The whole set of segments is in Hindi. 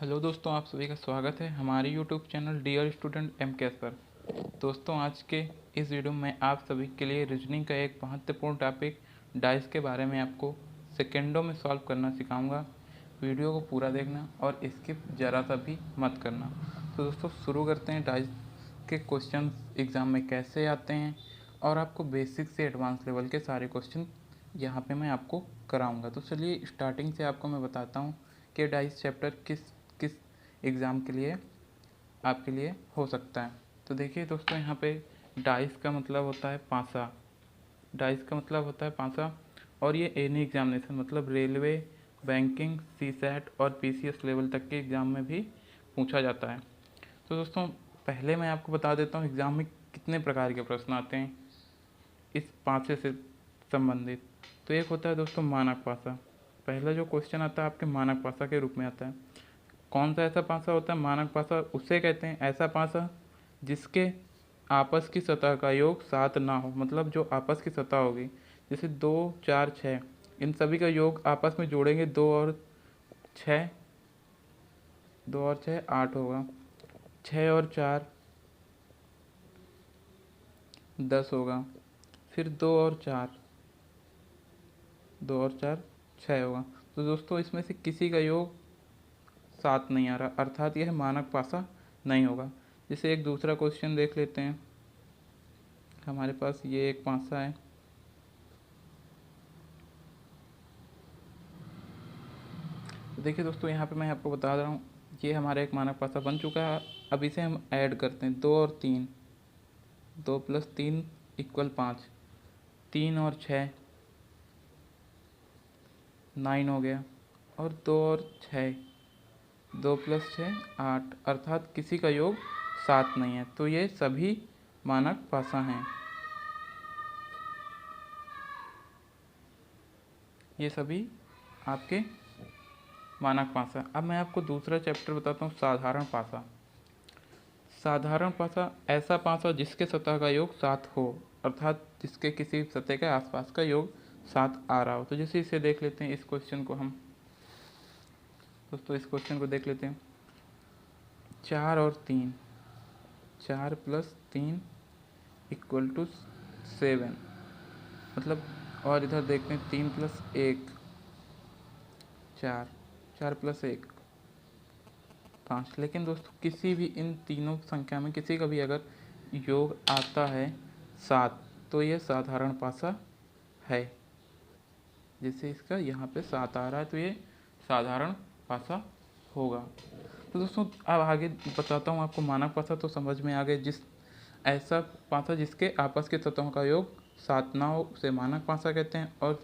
हेलो दोस्तों, आप सभी का स्वागत है हमारे यूट्यूब चैनल डियर स्टूडेंट एम कैस पर। दोस्तों, आज के इस वीडियो में आप सभी के लिए रीजनिंग का एक महत्वपूर्ण टॉपिक डाइस के बारे में आपको सेकेंडों में सॉल्व करना सिखाऊंगा। वीडियो को पूरा देखना और स्किप ज़रा सा भी मत करना। तो दोस्तों, शुरू करते हैं। डाइस के क्वेश्चन एग्ज़ाम में कैसे आते हैं और आपको बेसिक से एडवांस लेवल के सारे क्वेश्चन यहाँ पे मैं आपको कराऊंगा। तो चलिए स्टार्टिंग से आपको मैं बताता हूँ कि डाइस चैप्टर किस किस एग्ज़ाम के लिए आपके लिए हो सकता है। तो देखिए दोस्तों, यहाँ पे डाइस का मतलब होता है पासा। डाइस का मतलब होता है पासा, और ये एनी एग्जामिनेशन मतलब रेलवे, बैंकिंग, सीसैट और पीसीएस लेवल तक के एग्ज़ाम में भी पूछा जाता है। तो दोस्तों, पहले मैं आपको बता देता हूँ एग्ज़ाम में कितने प्रकार के प्रश्न आते हैं इस पासे से संबंधित। तो एक होता है दोस्तों मानक पासा। पहला जो क्वेश्चन आता है आपके मानक पासा के रूप में आता है। कौन सा ऐसा पासा होता है मानक पासा? उसे कहते हैं ऐसा पासा जिसके आपस की सतह का योग 7 ना हो। मतलब जो आपस की सतह होगी, जैसे 2, 4, 6, इन सभी का योग आपस में जोड़ेंगे 2 और 6, 2 और 6 8 होगा, 6 और 4 10 होगा, फिर 2 और 4 2 और 4 6 होगा। तो दोस्तों, इसमें से किसी का योग 7 नहीं आ रहा, अर्थात यह मानक पासा नहीं होगा। जैसे एक दूसरा क्वेश्चन देख लेते हैं। हमारे पास ये एक पासा है। तो देखिए दोस्तों, यहाँ पे मैं आपको बता रहा हूँ, ये हमारा एक मानक पासा बन चुका है। अब इसे हम ऐड करते हैं। 2 और 3, 2 + 3 = 5, 3 और 6 9 हो गया, और 2 और 6, 2 + 6 8, अर्थात किसी का योग 7 नहीं है। तो ये सभी मानक पासा हैं। ये सभी आपके मानक पासा। अब मैं आपको दूसरा चैप्टर बताता हूँ, साधारण पासा। साधारण पासा ऐसा पासा जिसके सतह का योग 7 हो, अर्थात जिसके किसी सतह के आसपास का योग 7 आ रहा हो। तो जैसे इसे देख लेते हैं, इस क्वेश्चन को हम दोस्तों इस क्वेश्चन को देख लेते हैं। 4 और 3, 4 + 3 = 7, मतलब, और इधर देखते हैं 3 + 1 4, 4 + 1 5। लेकिन दोस्तों, किसी भी इन तीनों संख्या में किसी का भी अगर योग आता है 7, तो यह साधारण पासा है। जैसे इसका यहाँ पे 7 आ रहा है, तो ये साधारण पासा होगा। तो दोस्तों, अब आगे बताता हूँ आपको मानक पासा। तो समझ में आ गए, जिस ऐसा पासा जिसके आपस के सतहों का योग 7 ना हो उसे मानक पासा कहते हैं, और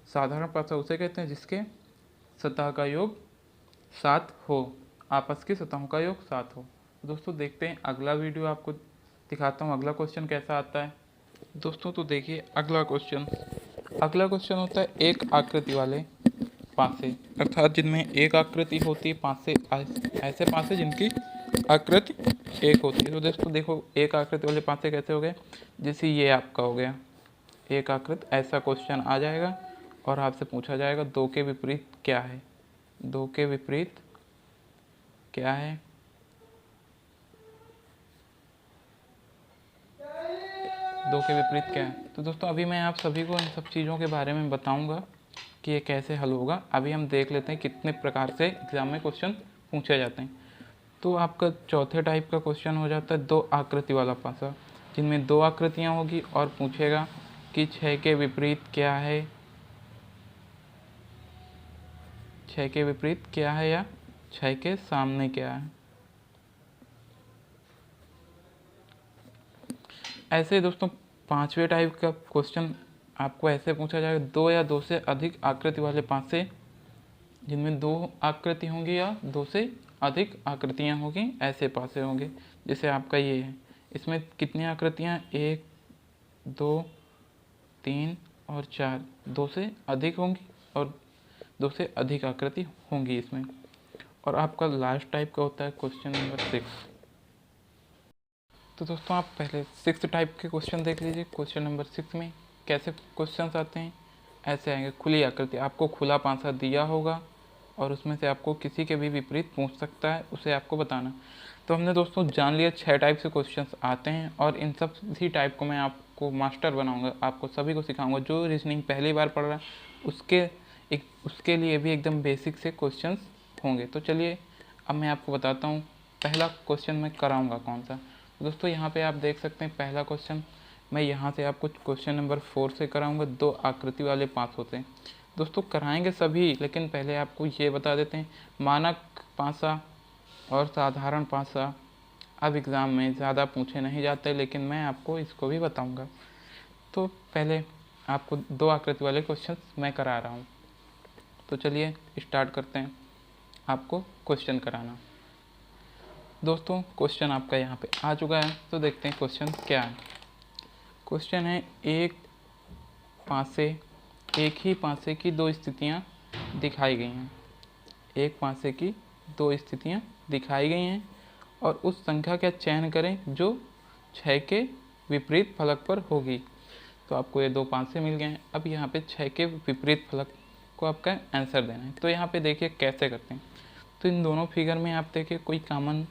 साधारण पासा उसे कहते हैं जिसके सतह का योग 7 हो, आपस की सतहों का योग 7 हो। तो दोस्तों, देखते हैं अगला वीडियो, आपको दिखाता हूँ अगला क्वेश्चन कैसा आता है। दोस्तों, तो देखिए अगला क्वेश्चन होता है एक आकृति वाले पासे, अर्थात जिनमें एक आकृति होती है। पासे ऐसे पासे जिनकी आकृति एक होती है। तो दोस्तों देखो, एक आकृति वाले पासे कैसे हो गए? जैसे ये आपका हो गया एक आकृति, ऐसा क्वेश्चन आ जाएगा और आपसे पूछा जाएगा 2 के विपरीत क्या है। 2 के विपरीत क्या है? 2 के विपरीत क्या है? तो दोस्तों, अभी मैं आप सभी को इन सब चीज़ों के बारे में बताऊंगा कि ये कैसे हल होगा। अभी हम देख लेते हैं कितने प्रकार से एग्ज़ाम में क्वेश्चन पूछे जाते हैं। तो आपका चौथे टाइप का क्वेश्चन हो जाता है 2 आकृति वाला पासा, जिनमें 2 आकृतियाँ होगी और पूछेगा कि 6 के विपरीत क्या है। 6 के विपरीत क्या है या 6 के सामने क्या है। ऐसे दोस्तों, पांचवें टाइप का क्वेश्चन आपको ऐसे पूछा जाएगा 2 या 2 से अधिक आकृति वाले पासे, जिनमें 2 आकृति होंगी या 2 से अधिक आकृतियाँ होंगी, ऐसे पासे होंगे। जैसे आपका ये है, इसमें कितनी आकृतियाँ? 1, 2, 3 और 4, 2 से अधिक होंगी और 2 से अधिक आकृति होंगी इसमें। और आपका लास्ट टाइप का होता है क्वेश्चन नंबर 6। तो दोस्तों, आप पहले 6 टाइप के क्वेश्चन देख लीजिए। क्वेश्चन नंबर 6 में कैसे क्वेश्चंस आते हैं? ऐसे आएंगे, खुली आकृति, आपको खुला पासा दिया होगा और उसमें से आपको किसी के भी विपरीत पूछ सकता है, उसे आपको बताना। तो हमने दोस्तों जान लिया 6 टाइप से क्वेश्चंस आते हैं, और इन सब ही टाइप को मैं आपको मास्टर बनाऊंगा, आपको सभी को सिखाऊंगा। जो रीजनिंग पहली बार पढ़ रहा है उसके लिए भी एकदम बेसिक से क्वेश्चंस होंगे। तो चलिए अब मैं आपको बताता हूँ पहला क्वेश्चन मैं कराऊंगा कौन सा। दोस्तों यहाँ पे आप देख सकते हैं पहला क्वेश्चन मैं यहाँ से आपको क्वेश्चन नंबर 4 से कराऊंगा। 2 आकृति वाले 5 होते हैं दोस्तों, कराएंगे सभी, लेकिन पहले आपको ये बता देते हैं मानक पासा और साधारण पासा अब एग्ज़ाम में ज़्यादा पूछे नहीं जाते, लेकिन मैं आपको इसको भी बताऊंगा। तो पहले आपको 2 आकृति वाले क्वेश्चन मैं करा रहा हूँ। तो चलिए स्टार्ट करते हैं आपको क्वेश्चन कराना। दोस्तों क्वेश्चन आपका यहाँ पे आ चुका है, तो देखते हैं क्वेश्चन क्या है। क्वेश्चन है एक ही पासे की 2 स्थितियाँ दिखाई गई हैं। एक पासे की 2 स्थितियाँ दिखाई गई हैं और उस संख्या का चयन करें जो 6 के विपरीत फलक पर होगी। तो आपको ये 2 पासे मिल गए हैं। अब यहाँ पे 6 के विपरीत फलक को आपका आंसर देना है। तो यहाँ पे देखिए कैसे करते हैं। तो इन दोनों फिगर में आप देखिए कोई कॉमन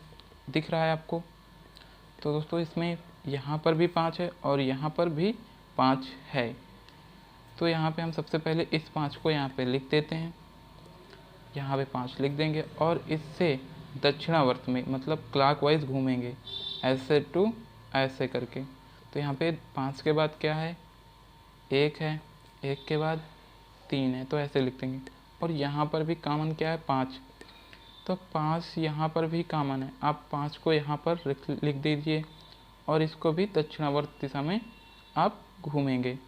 दिख रहा है आपको। तो दोस्तों इसमें यहाँ पर भी 5 है और यहाँ पर भी 5 है। तो यहाँ पे हम सबसे पहले इस 5 को यहाँ पे लिख देते हैं, यहाँ पे 5 लिख देंगे और इससे दक्षिणावर्त में मतलब क्लॉकवाइज घूमेंगे ऐसे टू ऐसे करके। तो यहाँ पे 5 के बाद क्या है, 1 है, 1 के बाद 3 है, तो ऐसे लिख देंगे। और यहाँ पर भी कॉमन क्या है, 5, तो 5 यहाँ पर भी कॉमन है। आप 5 को यहाँ पर लिख दीजिए और इसको भी दक्षिणावर्त दिशा में आप घूमेंगे,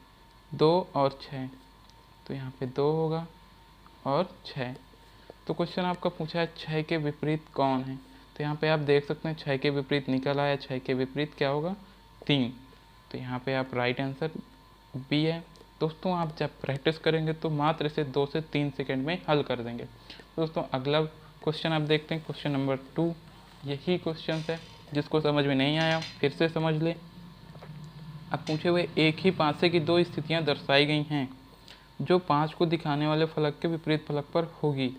2 और 6, तो यहाँ पे 2 होगा और 6। तो क्वेश्चन आपका पूछा है 6 के विपरीत कौन है। तो यहाँ पे आप देख सकते हैं 6 के विपरीत निकल आया, 6 के विपरीत क्या होगा, 3। तो यहाँ पे आप राइट आंसर बी है। दोस्तों आप जब प्रैक्टिस करेंगे तो मात्र इसे 2 से 3 सेकंड में हल कर देंगे। दोस्तों अगला क्वेश्चन आप देखते हैं, क्वेश्चन नंबर 2। यही क्वेश्चन है, जिसको समझ में नहीं आया फिर से समझ ले। अब पूछे हुए एक ही पासे की 2 स्थितियाँ दर्शाई गई हैं जो 5 को दिखाने वाले फलक के विपरीत फलक पर होगी।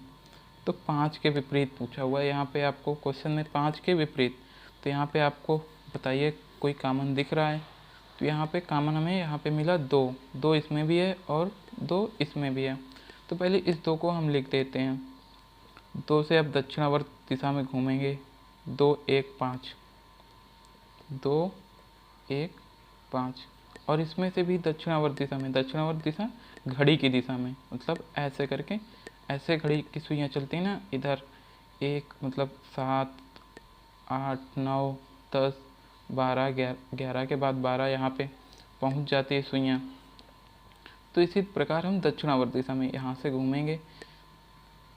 तो 5 के विपरीत पूछा हुआ है यहाँ पे आपको क्वेश्चन में, 5 के विपरीत। तो यहाँ पे आपको बताइए कोई कॉमन दिख रहा है। तो यहाँ पे कॉमन हमें यहाँ पे मिला 2 इसमें भी है और 2 इसमें भी है। तो पहले इस 2 को हम लिख देते हैं। 2 से अब दक्षिणावर्त दिशा में घूमेंगे, 2 1 5, 2 1 5। और इसमें से भी दक्षिणावर्त दिशा में, दक्षिणावर्त दिशा घड़ी की दिशा में, मतलब ऐसे करके, ऐसे घड़ी की सुइयाँ चलती हैं ना, इधर 1 मतलब 7 8 9 10 12 11 के बाद 12 यहाँ पे पहुँच जाती है सुइयाँ। तो इसी प्रकार हम दक्षिणावर्त दिशा में यहाँ से घूमेंगे।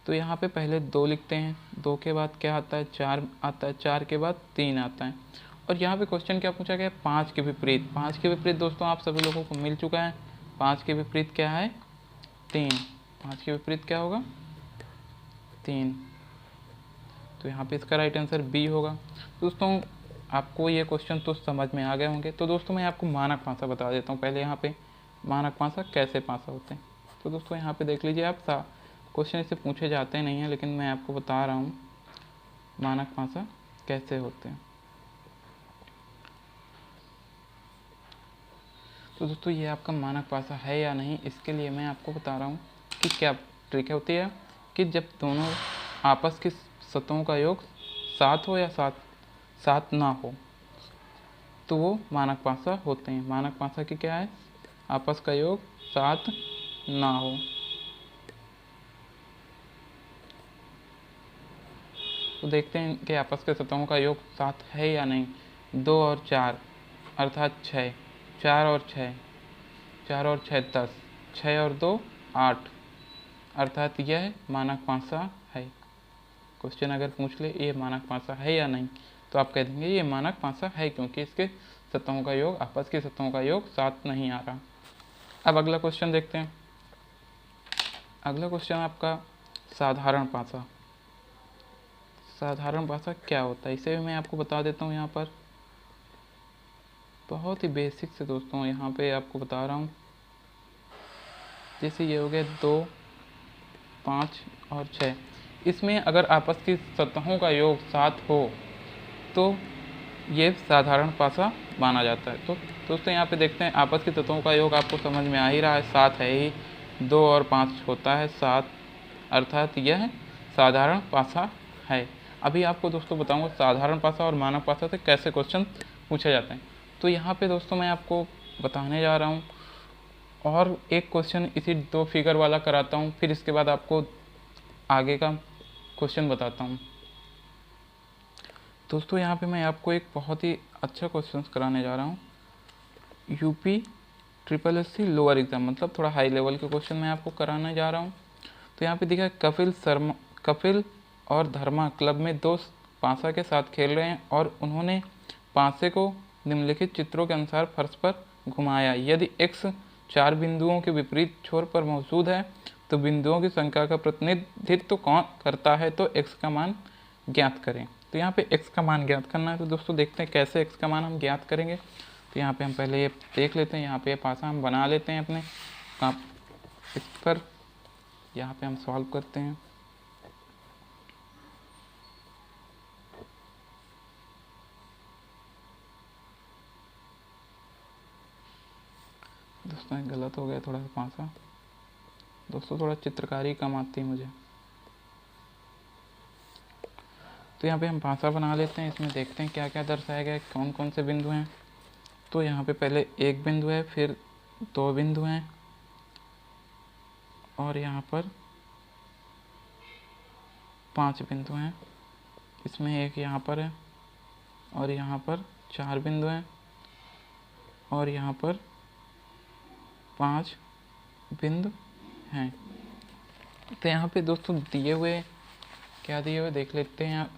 तो यहाँ पे पहले 2 लिखते हैं, 2 के बाद क्या आता है, 4 आता है, 4 के बाद 3 आता है। और यहाँ पे क्वेश्चन क्या पूछा गया है, 5 के विपरीत। 5 के विपरीत दोस्तों आप सभी लोगों को मिल चुका है। 5 के विपरीत क्या है, 3। 5 के विपरीत क्या होगा, 3। तो यहाँ पे इसका राइट आंसर बी होगा। दोस्तों आपको ये क्वेश्चन तो समझ में आ गए होंगे। तो दोस्तों मैं आपको मानक पासा बता देता हूँ पहले। यहाँ पे मानक पासा कैसे पासा होते हैं। तो दोस्तों यहाँ पे देख लीजिए आप, क्वेश्चन इससे पूछे जाते नहीं हैं, लेकिन मैं आपको बता रहा हूँ मानक पासा कैसे होते हैं। तो दोस्तों ये आपका मानक पासा है या नहीं, इसके लिए मैं आपको बता रहा हूँ कि क्या ट्रिक होती है कि जब दोनों आपस की सतहों का योग 7 हो या 7 ना हो, तो वो मानक पासा होते हैं। मानक पासा की क्या है, आपस का योग 7 ना हो। तो देखते हैं कि आपस के सतहों का योग 7 है या नहीं। 2 और 4 अर्थात 6, 4 और 6, 4 और 6 10, 6 और 2 8, अर्थात यह मानक पासा है। क्वेश्चन अगर पूछ ले ये मानक पासा है या नहीं, तो आप कह देंगे ये मानक पासा है, क्योंकि इसके सतहों का योग, आपस के सतहों का योग 7 नहीं आ रहा। अब अगला क्वेश्चन देखते हैं। अगला क्वेश्चन आपका साधारण पासा। साधारण पासा क्या होता है, इसे भी मैं आपको बता देता हूँ। यहाँ पर बहुत ही बेसिक से दोस्तों यहाँ पे आपको बता रहा हूँ। जैसे ये हो गया 2 5 और 6। इसमें अगर आपस की सतहों का योग 7 हो तो ये साधारण पासा माना जाता है। तो दोस्तों यहाँ पे देखते हैं आपस की तत्वों का योग आपको समझ में आ ही रहा है, 7 है ही, 2 और 5 होता है 7, अर्थात यह साधारण पासा है। अभी आपको दोस्तों बताऊंगा साधारण पासा और मानक पासा से कैसे क्वेश्चन पूछे जाते हैं। तो यहाँ पे दोस्तों मैं आपको बताने जा रहा हूँ और एक क्वेश्चन इसी 2 फिगर वाला कराता हूँ, फिर इसके बाद आपको आगे का क्वेश्चन बताता हूँ। दोस्तों यहाँ पे मैं आपको एक बहुत ही अच्छा क्वेश्चन कराने जा रहा हूँ। यूपी SSC लोअर एग्ज़ाम, मतलब थोड़ा हाई लेवल के क्वेश्चन मैं आपको कराने जा रहा हूँ। तो यहाँ पे देखा कपिल और धर्मा क्लब में 2 पासा के साथ खेल रहे हैं और उन्होंने पासे को निम्नलिखित चित्रों के अनुसार फर्श पर घुमाया। यदि x 4 बिंदुओं के विपरीत छोर पर मौजूद है तो बिंदुओं की संख्या का प्रतिनिधित्व कौन करता है, तो x का मान ज्ञात करें। तो यहाँ पे x का मान ज्ञात करना है। तो दोस्तों देखते हैं कैसे x का मान हम ज्ञात करेंगे। तो यहाँ पे हम पहले ये देख लेते हैं, यहाँ पे पासा हम बना लेते हैं अपने इस पर, यहाँ पे हम सॉल्व करते हैं। दोस्तों गलत हो गया थोड़ा सा पासा, दोस्तों थोड़ा चित्रकारी कम आती है मुझे। तो यहाँ पे हम पासा बना लेते हैं, इसमें देखते हैं क्या क्या दर्शाया गया है, कौन कौन से बिंदु हैं। तो यहाँ पे पहले एक बिंदु है, फिर 2 बिंदु हैं और यहाँ पर 5 बिंदु हैं। इसमें एक यहाँ पर है और यहाँ पर 4 बिंदु हैं और यहाँ पर 5 बिंदु हैं। तो यहाँ पे दोस्तों दिए हुए क्या दिए हुए देख लेते हैं।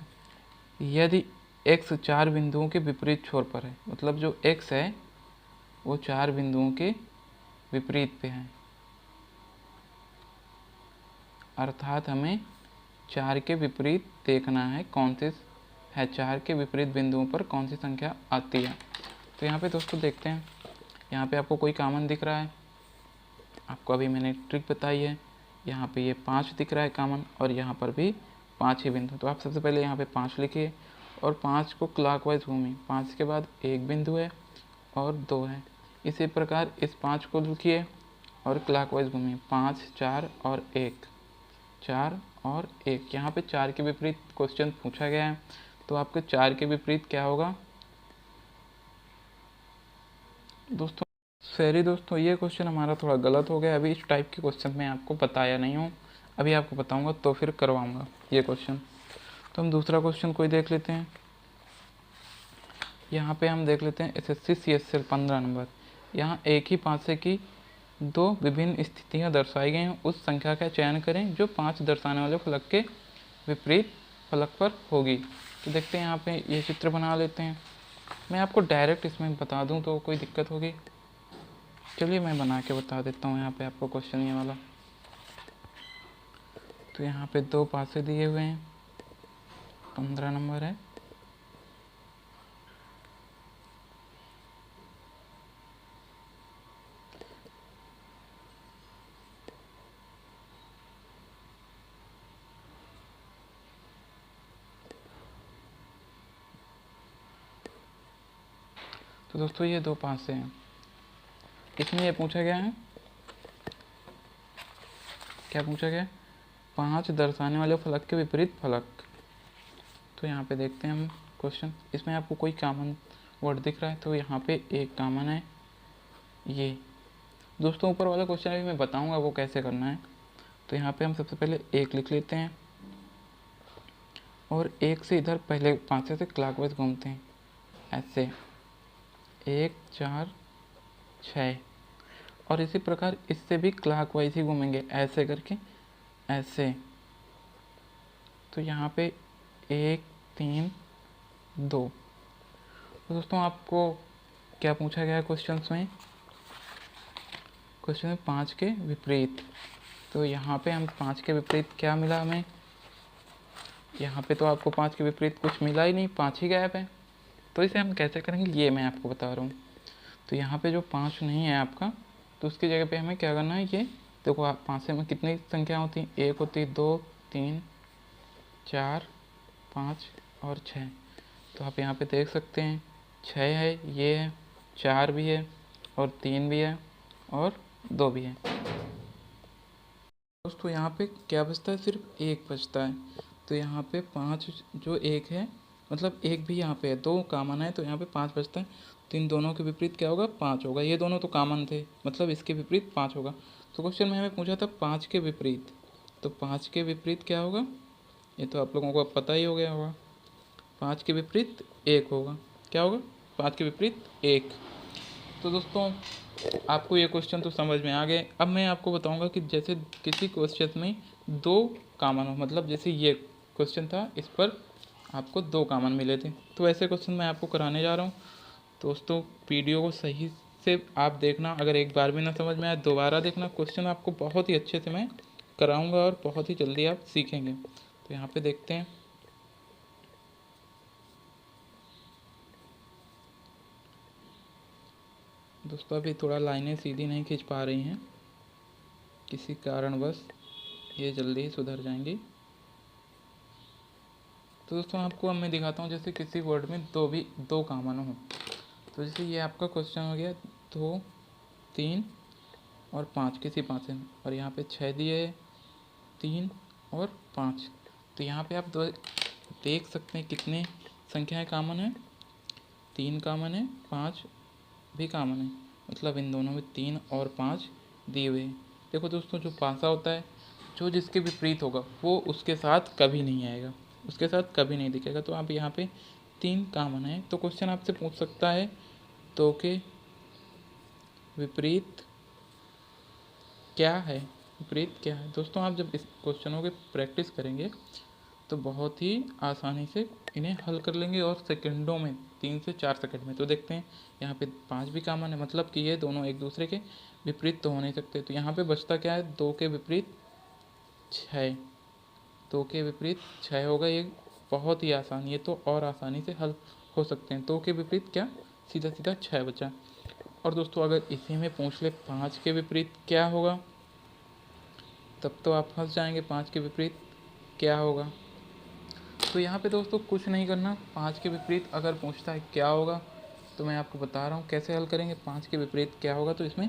यदि x 4 बिंदुओं के विपरीत छोर पर है, मतलब जो x है वो 4 बिंदुओं के विपरीत पे है, अर्थात हमें 4 के विपरीत देखना है कौन सी है, 4 के विपरीत बिंदुओं पर कौन सी संख्या आती है। तो यहाँ पे दोस्तों देखते हैं, यहाँ पे आपको कोई कॉमन दिख रहा है, आपको अभी मैंने ट्रिक बताई है। यहाँ पे ये 5 दिख रहा है कॉमन और यहाँ पर भी 5 ही बिंदु। तो आप सबसे पहले यहाँ पे 5 लिखिए और 5 को क्लॉकवाइज घूमिए, 5 के बाद एक बिंदु है और 2 है। इसी प्रकार इस 5 को लिखिए और क्लॉकवाइज घूमिए, 5 4 और 1, 4 और 1। यहाँ पे 4 के विपरीत क्वेश्चन पूछा गया है, तो आपके 4 के विपरीत क्या होगा दोस्तों। सॉरी दोस्तों, ये क्वेश्चन हमारा थोड़ा गलत हो गया। अभी इस टाइप के क्वेश्चन मैं आपको बताया नहीं हूँ, अभी आपको बताऊँगा तो फिर करवाऊँगा ये क्वेश्चन। तो हम दूसरा क्वेश्चन कोई देख लेते हैं। यहाँ पे हम देख लेते हैं SSC CSL 15 नंबर। यहाँ एक ही पासे की 2 विभिन्न स्थितियाँ दर्शाई गई हैं, उस संख्या का चयन करें जो 5 दर्शाने वाले फलक के विपरीत फलक पर होगी। तो देखते हैं, यहाँ पे ये चित्र बना लेते हैं। मैं आपको डायरेक्ट इसमें बता दूं तो कोई दिक्कत होगी, चलिए मैं बना के बता देता हूँ यहाँ पे आपको क्वेश्चन ये वाला। तो यहाँ पे 2 पासे दिए हुए हैं, 15 नंबर है। तो दोस्तों ये 2 पासे हैं, इसमें ये पूछा गया है, क्या पूछा गया, 5 दर्शाने वाले फलक के विपरीत फलक। तो यहाँ पे देखते हैं हम क्वेश्चन, इसमें आपको कोई कॉमन वर्ड दिख रहा है, तो यहाँ पे एक कॉमन है ये। दोस्तों ऊपर वाला क्वेश्चन अभी मैं बताऊँगा वो कैसे करना है। तो यहाँ पे हम सबसे पहले 1 लिख लेते हैं और 1 से इधर पहले पासे से क्लॉकवाइज घूमते हैं, ऐसे 1 4 6, और इसी प्रकार इससे भी क्लॉकवाइज ही घूमेंगे ऐसे करके, ऐसे। तो यहाँ पे 1 3 2। तो दोस्तों आपको क्या पूछा गया है क्वेश्चन में, क्वेश्चन में 5 के विपरीत। तो यहाँ पे हम 5 के विपरीत क्या मिला हमें, यहाँ पे तो आपको 5 के विपरीत कुछ मिला ही नहीं, 5 ही गायब है। तो इसे हम कैसे करेंगे ये मैं आपको बता रहा हूँ। तो यहाँ पे जो 5 नहीं है आपका, तो उसकी जगह पे हमें क्या करना है, ये देखो आप पासे में कितनी संख्या होती है, 1 होती है, 2 3 4, 5 और 6। तो आप यहाँ पे देख सकते हैं 6 है, ये है, 4 भी है और 3 भी है और 2 भी है। दोस्तों यहाँ पे क्या बचता है, सिर्फ 1 बचता है। तो यहाँ पे 5 जो 1 है, मतलब 1 भी यहाँ पे है, 2 कॉमन है तो यहाँ पे 5 बचता है। तो इन दोनों के विपरीत क्या होगा, 5 होगा। ये दोनों तो कॉमन थे, मतलब इसके विपरीत 5 होगा। तो क्वेश्चन में हमें पूछा था 5 के विपरीत, तो 5 के विपरीत क्या होगा, ये तो आप लोगों को पता ही हो गया होगा। 5 के विपरीत 1 होगा। क्या होगा, 5 के विपरीत 1। तो दोस्तों आपको ये क्वेश्चन तो समझ में आ गए। अब मैं आपको बताऊंगा कि जैसे किसी क्वेश्चन में 2 कॉमन हो, मतलब जैसे ये क्वेश्चन था, इस पर आपको 2 कॉमन मिले थे, तो ऐसे क्वेश्चन मैं आपको कराने जा रहा हूँ। दोस्तों वीडियो को सही से आप देखना, अगर एक बार भी ना समझ में आए दोबारा देखना। क्वेश्चन आपको बहुत ही अच्छे से मैं कराऊंगा और बहुत ही जल्दी आप सीखेंगे। तो यहाँ पे देखते हैं। दोस्तों अभी थोड़ा लाइनें सीधी नहीं खींच पा रही हैं किसी कारणवश, ये जल्दी ही सुधर जाएंगी। तो दोस्तों आपको अब मैं दिखाता हूँ, जैसे किसी वर्ड में 2 कॉमन हो। तो जैसे ये आपका क्वेश्चन हो गया 2, 3 और 5 किसी 5 है, और यहाँ पे 6 दिए है, 3 और 5। तो यहाँ पे आप देख सकते हैं कितने संख्याएं कॉमन है, 3 कॉमन है, 5 भी कॉमन है, मतलब इन दोनों में 3 और 5 दिए हुए हैं। देखो दोस्तों जो पासा होता है, जो जिसके विपरीत होगा वो उसके साथ कभी नहीं आएगा, उसके साथ कभी नहीं दिखेगा। तो आप यहाँ पे 3 कॉमन है, तो क्वेश्चन आपसे पूछ सकता है 2 के विपरीत क्या है, विपरीत क्या है। दोस्तों आप जब इस क्वेश्चनों के प्रैक्टिस करेंगे तो बहुत ही आसानी से इन्हें हल कर लेंगे, और सेकंडों में 3 से 4 सेकंड में। तो देखते हैं यहाँ पे 5 भी कॉमन है, मतलब कि ये दोनों एक दूसरे के विपरीत तो हो नहीं सकते। तो यहाँ पे बचता क्या है, 2 के विपरीत 6, 2 के विपरीत 6 होगा। ये बहुत ही आसान, ये तो और आसानी से हल हो सकते हैं। 2 के विपरीत क्या, सीधा सीधा 6 बचा। और दोस्तों अगर इसी में पूछ ले 5 के विपरीत क्या होगा, तब तो आप फंस जाएंगे। 5 के विपरीत क्या होगा, तो यहाँ पे दोस्तों कुछ नहीं करना। 5 के विपरीत अगर पूछता है क्या होगा, तो मैं आपको बता रहा हूँ कैसे हल करेंगे। 5 के विपरीत क्या होगा, तो इसमें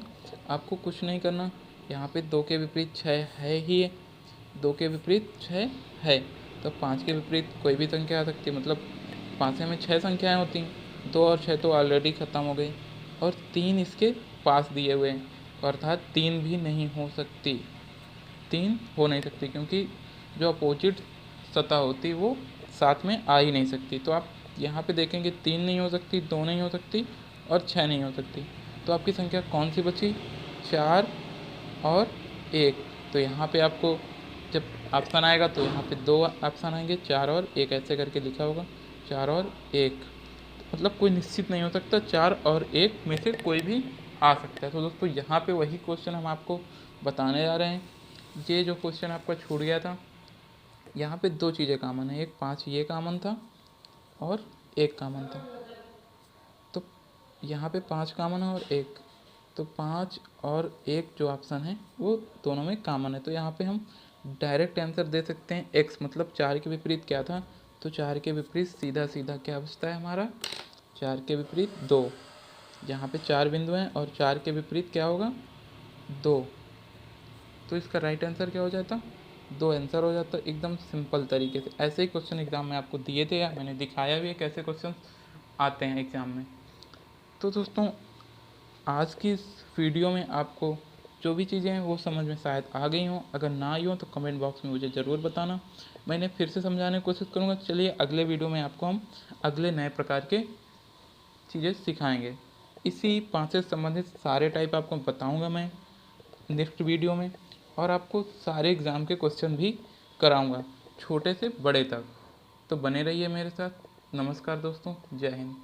आपको कुछ नहीं करना। यहाँ पे 2 के विपरीत 6 है ही है, 2 के विपरीत 6 है, तो 5 के विपरीत कोई भी संख्या आ सकती है, मतलब पाँचे में 6 संख्याएँ होती हैं, 2 और 6 तो ऑलरेडी ख़त्म हो गई, और 3 इसके पास दिए हुए हैं, अर्थात 3 भी नहीं हो सकती, 3 हो नहीं सकती, क्योंकि जो अपोजिट सतह होती वो साथ में आ ही नहीं सकती। तो आप यहाँ पे देखेंगे 3 नहीं हो सकती, 2 नहीं हो सकती और 6 नहीं हो सकती। तो आपकी संख्या कौन सी बची, 4 और 1। तो यहाँ पे आपको जब ऑप्शन आएगा तो यहाँ पे 2 ऑप्शन आएंगे, 4 और 1 ऐसे करके लिखा होगा, 4 और 1, मतलब कोई निश्चित नहीं हो सकता, 4 और 1 में से कोई भी आ सकता है। तो दोस्तों यहाँ पे वही क्वेश्चन हम आपको बताने जा रहे हैं। ये जो क्वेश्चन आपका छूट गया था, यहाँ पे 2 चीज़ें कॉमन है, एक 5 ये कॉमन था और 1 कॉमन था। तो यहाँ पे 5 कॉमन है और 1, तो 5 और 1 जो ऑप्शन है वो दोनों में कॉमन है। तो यहाँ पे हम डायरेक्ट आंसर दे सकते हैं x, मतलब 4 के विपरीत क्या था, तो 4 के विपरीत सीधा सीधा क्या बचता है हमारा, 4 के विपरीत 2। यहाँ पे 4 बिंदु हैं और 4 के विपरीत क्या होगा, 2। तो इसका राइट आंसर क्या हो जाता, 2 आंसर हो जाता, एकदम सिंपल तरीके से। ऐसे ही क्वेश्चन एग्जाम में आपको दिए थे, या मैंने दिखाया भी है कैसे क्वेश्चन आते हैं एग्जाम में। तो दोस्तों आज की इस वीडियो में आपको जो भी चीज़ें हैं वो समझ में शायद आ गई हों, अगर ना आई हों तो कमेंट बॉक्स में मुझे ज़रूर बताना, मैंने फिर से समझाने की कोशिश करूँगा। चलिए अगले वीडियो में आपको हम अगले नए प्रकार के चीज़ें सिखाएंगे। इसी 5 से संबंधित सारे टाइप आपको बताऊँगा मैं नेक्स्ट वीडियो में, और आपको सारे एग्ज़ाम के क्वेश्चन भी कराऊँगा, छोटे से बड़े तक। तो बने रहिए मेरे साथ। नमस्कार दोस्तों, जय हिंद।